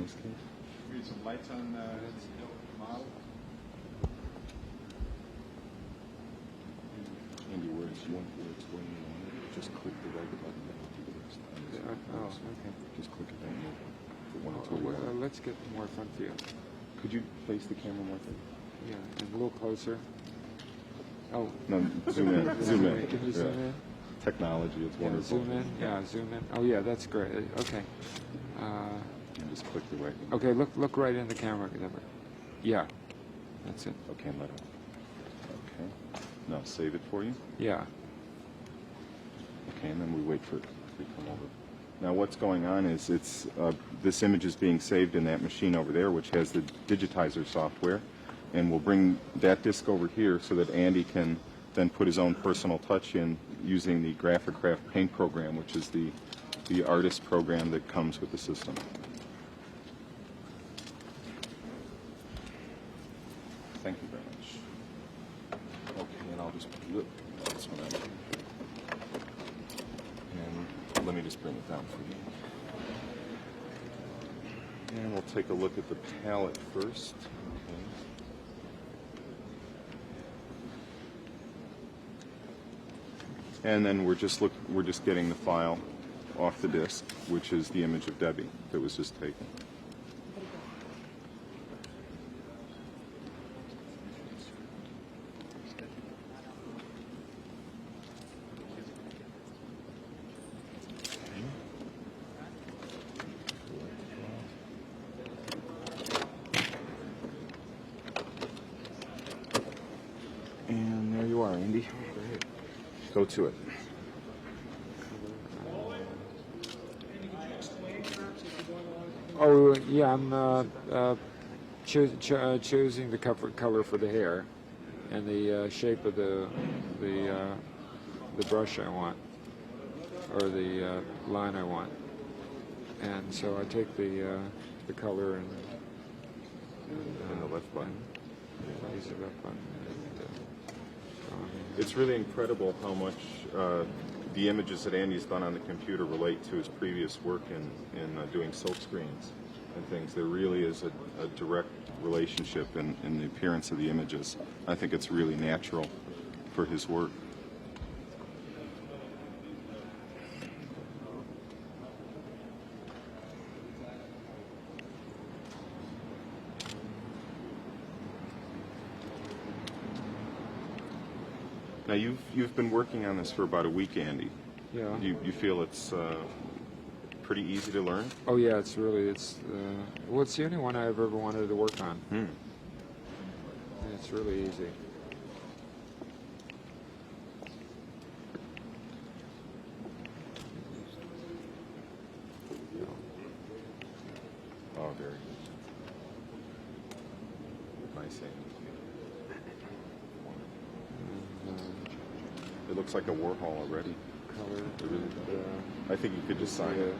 this case? Read some lights on model. Andy, where it's going on it, just click the right button. Oh, okay. Just click it down for one or two. Well, let's get more front view. Could you place the camera more thing? Yeah, and a little closer. Oh. No, zoom in. Zoom in. Can you zoom in? Technology, it's wonderful. Zoom in. Yeah, zoom in. Oh, yeah, that's great. Okay. And just click the right. Okay, look right in the camera. Yeah, that's it. Okay, let it. Okay. Now save it for you. Yeah. Okay, and then we wait for it to come over. Now what's going on is this image is being saved in that machine over there, which has the digitizer software, and we'll bring that disk over here so that Andy can then put his own personal touch in using the Graphicraft Paint program, which is the artist program that comes with the system. Thank you very much. Okay, and I'll just put this one out. And let me just bring it down for you. And we'll take a look at the palette first. Okay. And then we're just getting the file off the disk, which is the image of Debbie that was just taken. And there you are, Andy. Go to it. Oh, yeah, I'm choosing the color for the hair and the shape of the brush I want, or the line I want. And so I take the color and the left button. Use the left button. It's really incredible how much the images that Andy's done on the computer relate to his previous work in doing silk screens and things. There really is a direct relationship in the appearance of the images. I think it's really natural for his work. Now you've been working on this for about a week, Andy. Yeah. You feel it's pretty easy to learn? Oh yeah, it's well, it's the only one I've ever wanted to work on. And it's really easy. Oh, very good. Nice Andy. It looks like a Warhol already. Color. I think you could just sign it.